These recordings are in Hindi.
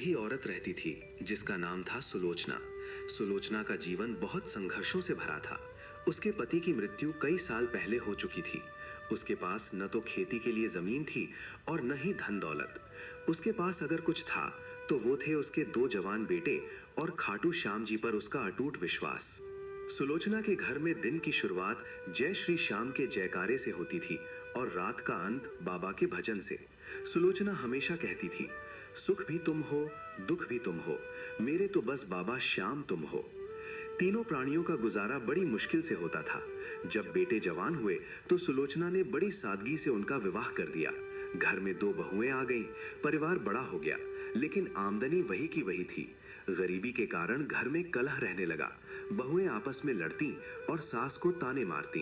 ही औरत रहती थी जिसका नाम था सुलोचना। सुलोचना का जीवन बहुत संघर्षों से भरा था। उसके पति की मृत्यु कई साल पहले हो चुकी थी। उसके पास न तो खेती के लिए जमीन थी और न ही धन दौलत। उसके पास अगर कुछ था तो वो थे उसके दो जवान बेटे और खाटू श्याम जी पर उसका अटूट विश्वास। सुलोचना के घर में दिन की शुरुआत जय श्री श्याम के जयकारे से होती थी और रात का अंत बाबा के भजन से। सुलोचना हमेशा कहती थी, सुख भी तुम हो, दुख भी तुम हो, मेरे तो बस बाबा श्याम तुम हो। तीनों प्राणियों का गुजारा बड़ी मुश्किल से होता था। जब बेटे जवान हुए तो सुलोचना ने बड़ी सादगी से उनका विवाह कर दिया। घर में दो बहुएं आ गईं, परिवार बड़ा हो गया, लेकिन आमदनी वही की वही थी। गरीबी के कारण घर में कलह रहने लगा। बहुएं आपस में लड़ती और सास को ताने मारती।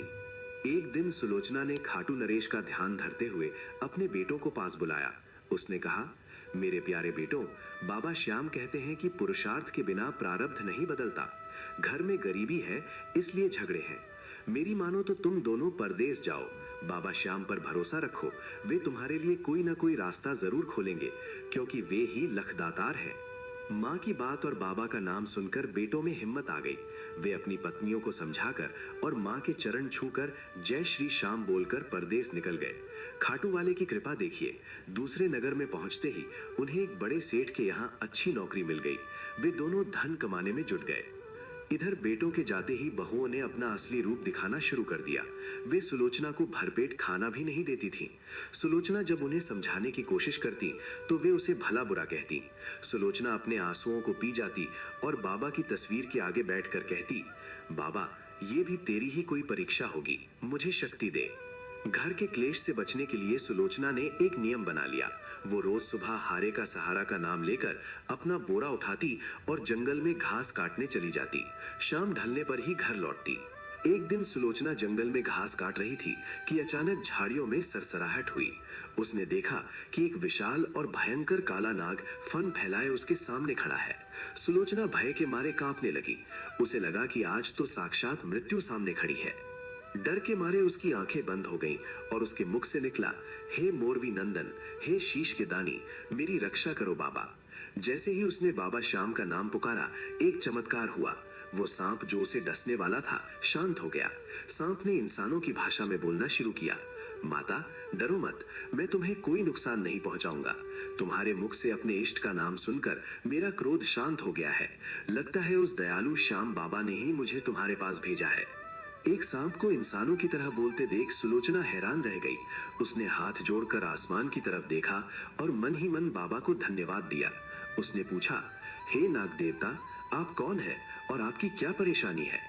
एक दिन सुलोचना ने खाटू नरेश का ध्यान धरते हुए अपने बेटों को पास बुलाया। उसने कहा, मेरे प्यारे बेटों, बाबा श्याम कहते हैं कि पुरुषार्थ के बिना प्रारब्ध नहीं बदलता। घर में गरीबी है इसलिए झगड़े हैं। मेरी मानो तो तुम दोनों परदेश जाओ, बाबा श्याम पर भरोसा रखो, वे तुम्हारे लिए कोई ना कोई रास्ता जरूर खोलेंगे, क्योंकि वे ही लखदातार हैं। माँ की बात और बाबा का नाम सुनकर बेटों में हिम्मत आ गई। वे अपनी पत्नियों को समझाकर और माँ के चरण छूकर जय श्री श्याम बोलकर परदेश निकल गए। खाटू वाले की कृपा देखिए, दूसरे नगर में पहुंचते ही उन्हें एक बड़े सेठ के यहाँ अच्छी नौकरी मिल गई। वे दोनों धन कमाने में जुट गए। इधर बेटों के जाते ही बहुओं ने अपना असली रूप दिखाना शुरू कर दिया। वे सुलोचना को भरपेट खाना भी नहीं देती थीं। सुलोचना जब उन्हें समझाने की कोशिश करती तो वे उसे भला बुरा कहती। सुलोचना अपने आंसुओं को पी जाती और बाबा की तस्वीर के आगे बैठकर कहती, बाबा, ये भी तेरी ही कोई परीक्षा होगी, मुझे शक्ति दे। घर के क्लेश से बचने के लिए सुलोचना ने एक नियम बना लिया। वो रोज सुबह हारे का सहारा का नाम लेकर अपना बोरा उठाती और जंगल में घास काटने चली जाती। शाम ढलने पर ही घर लौटती। एक दिन सुलोचना जंगल में घास काट रही थी कि अचानक झाड़ियों में सरसराहट हुई। उसने देखा कि एक विशाल और भयंकर काला नाग फन फैलाए उसके सामने खड़ा है। सुलोचना भय के मारे कांपने लगी। उसे लगा कि आज तो साक्षात मृत्यु सामने खड़ी है। डर के मारे उसकी आंखें बंद हो गईं और उसके मुख से निकला, हे मोरवी नंदन, हे शीश के दानी, मेरी रक्षा करो बाबा। जैसे ही उसने बाबा श्याम का नाम पुकारा, एक चमत्कार हुआ। वो सांप जो उसे डसने वाला था शांत हो गया। सांप ने इंसानों की भाषा में बोलना शुरू किया, माता डरो मत, मैं तुम्हें कोई नुकसान नहीं पहुंचाऊंगा। तुम्हारे मुख से अपने इष्ट का नाम सुनकर मेरा क्रोध शांत हो गया है। लगता है उस दयालु श्याम बाबा ने ही मुझे तुम्हारे पास भेजा है। एक सांप को इंसानों की तरह बोलते देख सुलोचना हैरान रह गई। उसने हाथ जोड़कर आसमान की तरफ देखा और मन ही मन बाबा को धन्यवाद दिया। उसने पूछा, हे नाग देवता, आप कौन हैं और आपकी क्या परेशानी है?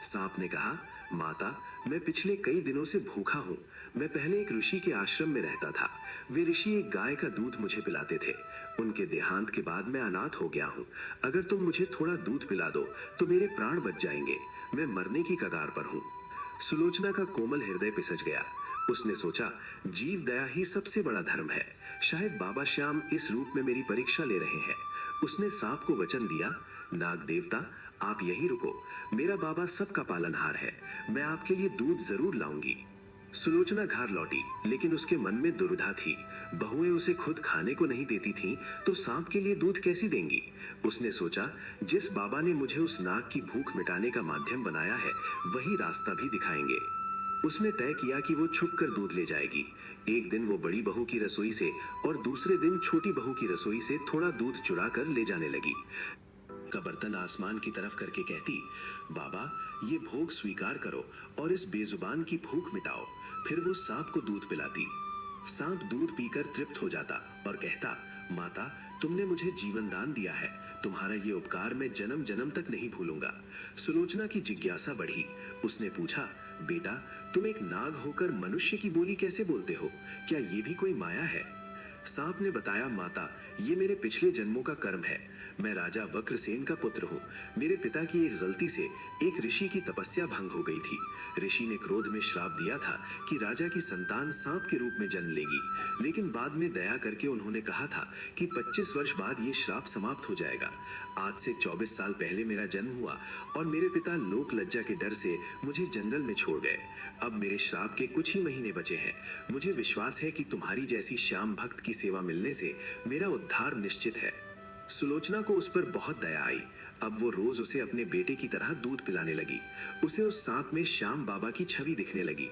सांप ने कहा, माता, मैं पिछले कई दिनों से भूखा हूँ। मैं पहले एक ऋषि के आश्रम में रहता था। वे ऋषि एक गाय का दूध मुझे पिलाते थे। उनके देहांत के बाद मैं अनाथ हो गया हूँ। अगर तुम मुझे थोड़ा दूध पिला दो तो मेरे प्राण बच जाएंगे। मैं मरने की कगार पर हूँ। सुलोचना का कोमल हृदय पिसज गया। उसने सोचा, जीव दया ही सबसे बड़ा धर्म है। शायद बाबा श्याम इस रूप में मेरी परीक्षा ले रहे हैं। उसने सांप को वचन दिया, नाग देवता, आप यहीं रुको, मेरा बाबा सबका पालनहार है, मैं आपके लिए दूध जरूर लाऊंगी। सुलोचना घर लौटी, लेकिन उसके मन में दुविधा थी। बहुएं उसे खुद खाने को नहीं देती थीं, तो सांप के लिए दूध कैसी देंगी? उसने सोचा, जिस बाबा ने मुझे उस नाग की भूख मिटाने का माध्यम बनाया है, वही रास्ता भी दिखाएंगे। उसने तय किया कि वो छुप कर दूध ले जाएगी। एक दिन वो बड़ी बहू की रसोई से और दूसरे दिन छोटी बहू की रसोई से थोड़ा दूध चुरा कर ले जाने लगी। का बर्तन आसमान की तरफ करके कहती, बाबा, ये भोग स्वीकार करो और इस बेजुबान की भूख मिटाओ। फिर वो सांप को दूध पिलाती। सांप दूध पीकर तृप्त हो जाता और कहता, माता, तुमने मुझे जीवन दान दिया है, तुम्हारा ये उपकार मैं जन्म जन्म तक नहीं भूलूंगा। सुलोचना की जिज्ञासा बढ़ी। उसने पूछा, बेटा, तुम एक नाग होकर मनुष्य की बोली कैसे बोलते हो? क्या ये भी कोई माया है? सांप ने बताया, माता, ये मेरे पिछले जन्मों का कर्म है। मैं राजा वक्रसेन का पुत्र हूँ। मेरे पिता की एक गलती से एक ऋषि की तपस्या भंग हो गई थी। ऋषि ने क्रोध में श्राप दिया था कि राजा की संतान सांप के रूप में जन्म लेगी, लेकिन बाद में दया करके उन्होंने कहा था कि 25 वर्ष बाद ये श्राप समाप्त हो जाएगा। आज से 24 साल पहले मेरा जन्म हुआ और मेरे पिता लोक लज्जा के डर से मुझे जंगल में छोड़ गए। अब मेरे श्राप के कुछ ही महीने बचे हैं। मुझे विश्वास है कि तुम्हारी जैसी श्याम भक्त की सेवा मिलने से मेरा उद्धार निश्चित है। सुलोचना को उस पर बहुत दया आई। अब वो रोज उसे अपने बेटे की तरह दूध पिलाने लगी। उसे उस सांप में श्याम बाबा की छवि दिखने लगी।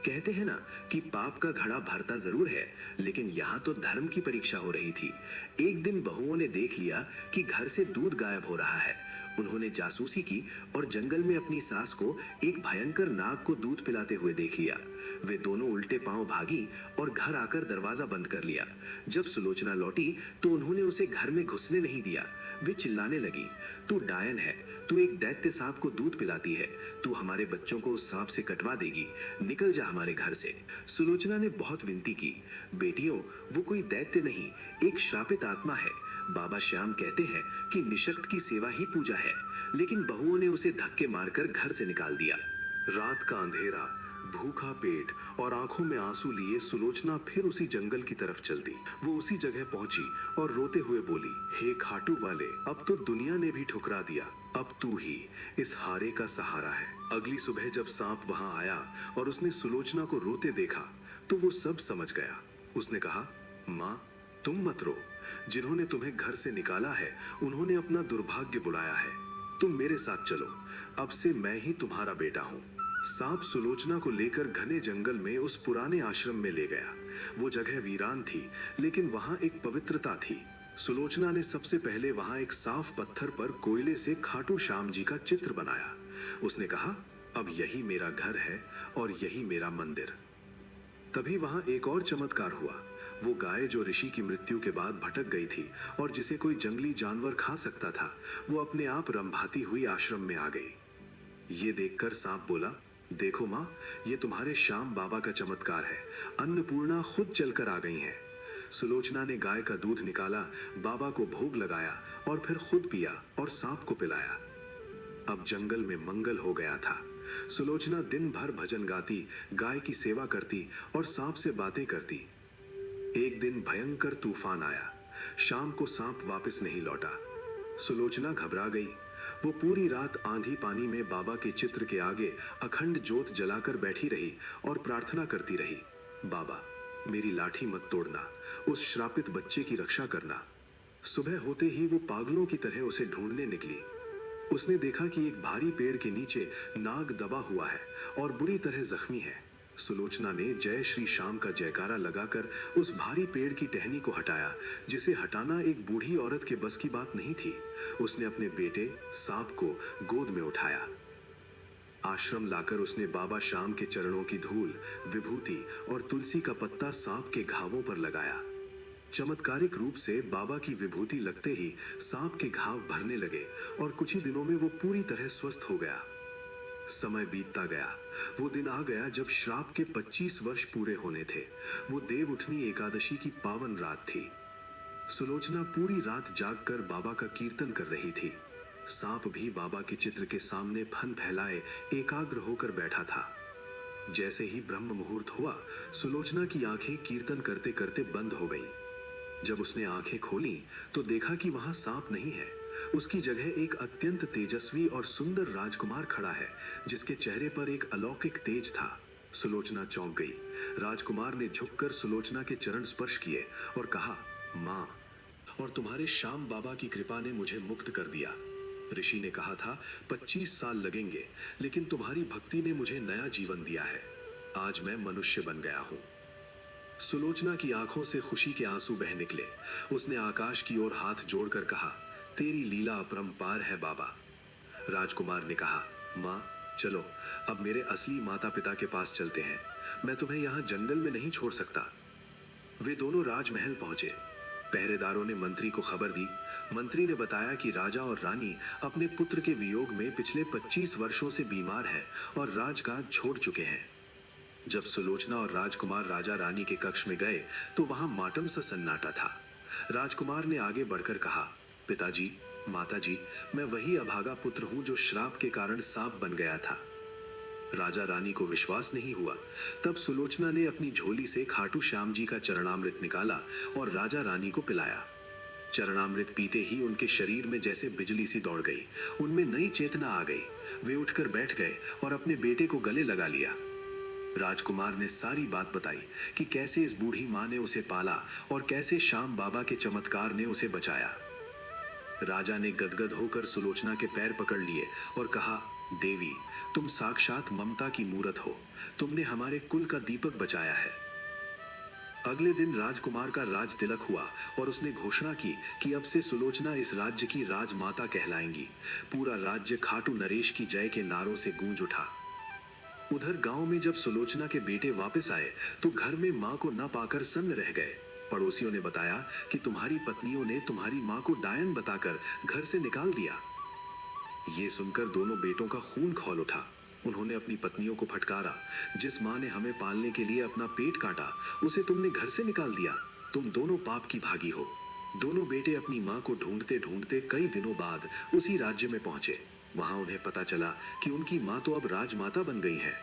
कहते हैं ना कि पाप का घड़ा भरता जरूर है, लेकिन यहाँ तो धर्म की परीक्षा हो रही थी। एक दिन बहुओं ने देख लिया कि घर से दूध गायब हो रहा है। उन्होंने जासूसी की और जंगल में अपनी सास को एक भयंकर नाग को दूध पिलाते हुए देख लिया। वे दोनों उल्टे पांव भागी और घर आकर दरवाजा बंद कर लिया। जब सुलोचना लौटी तो उन्होंने उसे घर में घुसने नहीं दिया। वे चिल्लाने लगी, तू डायन है, तू एक दैत्य सांप को दूध पिलाती है, तू हमारे बच्चों को उस सांप से कटवा देगी, निकल जा हमारे घर से। सुलोचना ने बहुत विनती की, बेटियों, वो कोई दैत्य नहीं, एक श्रापित आत्मा है। बाबा श्याम कहते हैं कि निशक्त की सेवा ही पूजा है। लेकिन बहुओं ने उसे धक्के मारकर घर से निकाल दिया। रात का अंधेरा, भूखा पेट और आंखों में आंसू लिए सुलोचना फिर उसी जंगल की तरफ चल दी। वो उसी जगह पहुंची और रोते हुए बोली, हे खाटू वाले, अब तो दुनिया ने भी ठुकरा दिया, अब तू ही इस हारे का सहारा है। अगली सुबह जब सांप वहां आया और उसने सुलोचना को रोते देखा तो वो सब समझ गया। उसने कहा, माँ, तुम मत रो, जिन्होंने तुम्हें घर से निकाला है उन्होंने अपना दुर्भाग्य बुलाया है। तुम मेरे साथ चलो, अब से मैं ही तुम्हारा बेटा हूँ। सांप सुलोचना को लेकर घने जंगल में उस पुराने आश्रम में ले गया। वो जगह वीरान थी, लेकिन वहां एक पवित्रता थी। सुलोचना ने सबसे पहले वहां एक साफ पत्थर पर कोयले से खाटू श्याम जी का चित्र बनाया। उसने कहा, अब यही मेरा घर है और यही मेरा मंदिर। तभी वहां एक और चमत्कार हुआ। वो गाय जो ऋषि की मृत्यु के बाद भटक गई थी और जिसे कोई जंगली जानवर खा सकता था, वो अपने आप रंभाती हुई आश्रम में आ गई। ये देखकर सांप बोला, देखो माँ, ये तुम्हारे श्याम बाबा का चमत्कार है। अन्नपूर्णा खुद चलकर आ गई हैं। सुलोचना ने गाय का दूध निकाला, बाबा को भोग लगाया और फिर खुद पिया और सांप को पिलाया। अब जंगल में मंगल हो गया था। सुलोचना दिन भर भजन गाती, गाय की सेवा करती और सांप से बातें करती। एक दिन भयंकर तूफान आया। शाम को सांप वापस नहीं लौटा। सुलोचना घबरा गई। वो पूरी रात आंधी पानी में बाबा के चित्र के आगे अखंड ज्योत जलाकर बैठी रही और प्रार्थना करती रही, बाबा, मेरी लाठी मत तोड़ना, उस श्रापित बच्चे की रक्षा करना। सुबह होते ही वो पागलों की तरह उसे ढूंढने निकली। उसने देखा कि एक भारी पेड़ के नीचे नाग दबा हुआ है और बुरी तरह जख्मी है। सुलोचना ने जय श्री श्याम का जयकारा लगाकर उस भारी पेड़ की टहनी को हटाया, जिसे हटाना एक बूढ़ी औरत के बस की बात नहीं थी। उसने अपने बेटे सांप को गोद में उठाया। आश्रम लाकर उसने बाबा श्याम के चरणों की धूल, विभूति और तुलसी का पत्ता सांप के घावों पर लगाया। चमत्कारिक रूप से बाबा की विभूति लगते ही सांप के घाव भरने लगे और कुछ ही दिनों में वो पूरी तरह स्वस्थ हो गया। समय बीतता गया। वो दिन आ गया जब श्राप के 25 वर्ष पूरे होने थे। वो देव उठनी एकादशी की पावन रात थी। सुलोचना पूरी रात जागकर बाबा का कीर्तन कर रही थी। सांप भी बाबा के चित्र के सामने फन फैलाए एकाग्र होकर बैठा था। जैसे ही ब्रह्म मुहूर्त हुआ, सुलोचना की आंखें कीर्तन करते करते बंद हो गई। जब उसने आंखें खोली तो देखा कि वहां सांप नहीं है। उसकी जगह एक अत्यंत तेजस्वी और सुंदर राजकुमार खड़ा है, जिसके चेहरे पर एक अलौकिक तेज था। सुलोचना चौंक गई। राजकुमार ने झुककर सुलोचना के चरण स्पर्श किए और कहा, माँ, और तुम्हारे श्याम बाबा की कृपा ने मुझे मुक्त कर दिया। ऋषि ने कहा था 25 साल लगेंगे, लेकिन तुम्हारी भक्ति ने मुझे नया जीवन दिया है। आज मैं मनुष्य बन गया हूँ। सुलोचना की आंखों से खुशी के आंसू बह निकले। उसने आकाश की ओर हाथ जोड़कर कहा, तेरी लीला अपरंपार है बाबा। राजकुमार ने कहा, माँ, चलो अब मेरे असली माता पिता के पास चलते हैं। मैं तुम्हें यहाँ जंगल में नहीं छोड़ सकता। वे दोनों राजमहल पहुंचे। पहरेदारों ने मंत्री को खबर दी। मंत्री ने बताया कि राजा और रानी अपने पुत्र के वियोग में पिछले 25 वर्षों से बीमार हैं और राजकाज छोड़ चुके हैं। जब सुलोचना और राजकुमार राजा रानी के कक्ष में गए तो वहां मातम सा सन्नाटा था। राजकुमार ने आगे बढ़कर कहा, पिताजी, माताजी, मैं वही अभागा पुत्र हूं जो श्राप के कारण सांप बन गया था। राजा रानी को विश्वास नहीं हुआ। तब सुलोचना ने अपनी झोली से खाटू श्याम जी का चरणामृत निकाला और राजा रानी को पिलाया। चरणामृत पीते ही उनके शरीर में जैसे बिजली सी दौड़ गई। उनमें नई चेतना आ गई। वे उठकर बैठ गए और अपने बेटे को गले लगा लिया। राजकुमार ने सारी बात बताई कि कैसे इस बूढ़ी माँ ने उसे पाला और कैसे श्याम बाबा के चमत्कार ने उसे बचाया। राजा ने गदगद होकर सुलोचना के पैर पकड़ लिए और कहा, देवी, तुम साक्षात ममता की मूरत हो। तुमने हमारे कुल का दीपक बचाया है। अगले दिन राजकुमार का राज तिलक हुआ और उसने घोषणा की कि अब से सुलोचना इस राज्य की राजमाता कहलाएंगी। पूरा राज्य खाटू नरेश की जय के नारों से गूंज उठा। उधर गांव में जब सुलोचना के बेटे वापस आए तो घर में मां को न पाकर सन्न रह गए। पड़ोसियों ने बताया कि तुम्हारी पत्नियों ने तुम्हारी मां को डायन बताकर घर से निकाल दिया। ये सुनकर दोनों बेटों का खून खौल उठा। उन्होंने अपनी पत्नियों को फटकारा, जिस मां ने हमें पालने के लिए अपना पेट काटा, उसे तुमने घर से निकाल दिया। तुम दोनों पाप की भागी हो। दोनों बेटे अपनी मां को ढूंढते ढूंढते कई दिनों बाद उसी राज्य में पहुंचे। वहां उन्हें पता चला कि उनकी मां तो अब राजमाता बन गई है।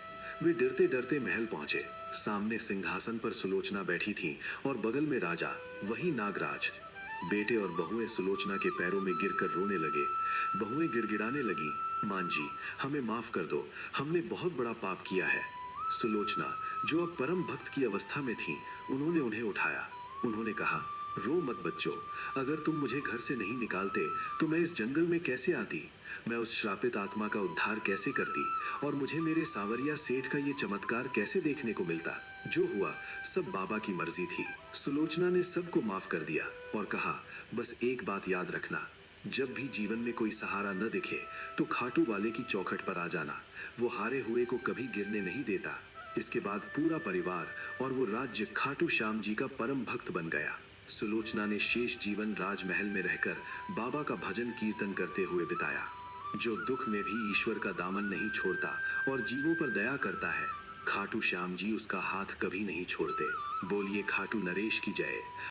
वे डरते डरते महल पहुंचे। सामने सिंहासन पर सुलोचना बैठी थी और बगल में राजा, वही नागराज। बेटे और बहुएं सुलोचना के पैरों में गिरकर रोने लगे। बहुएं गिड़गिड़ाने लगी, मान जी, हमें माफ कर दो, हमने बहुत बड़ा पाप किया है। सुलोचना, जो अब परम भक्त की अवस्था में थी, उन्होंने उन्हें उठाया। उन्होंने कहा, रो मत बच्चों, अगर तुम मुझे घर से नहीं निकालते तो मैं इस जंगल में कैसे आती? मैं उस श्रापित आत्मा का उद्धार कैसे करती? और मुझे मेरे सावरिया सेठ का ये चमत्कार कैसे देखने को मिलता? जो हुआ सब बाबा की मर्जी थी। सुलोचना ने सबको माफ कर दिया और कहा, बस एक बात याद रखना, जब भी जीवन में कोई सहारा न दिखे तो खाटू वाले की चौखट पर आ जाना। वो हारे हुए को कभी गिरने नहीं देता। इसके बाद पूरा परिवार और वो राज्य खाटू श्याम जी का परम भक्त बन गया। सुलोचना ने शेष जीवन राजमहल में रहकर बाबा का भजन कीर्तन करते हुए बिताया। जो दुख में भी ईश्वर का दामन नहीं छोड़ता और जीवों पर दया करता है, खाटू श्याम जी उसका हाथ कभी नहीं छोड़ते। बोलिए खाटू नरेश की जय।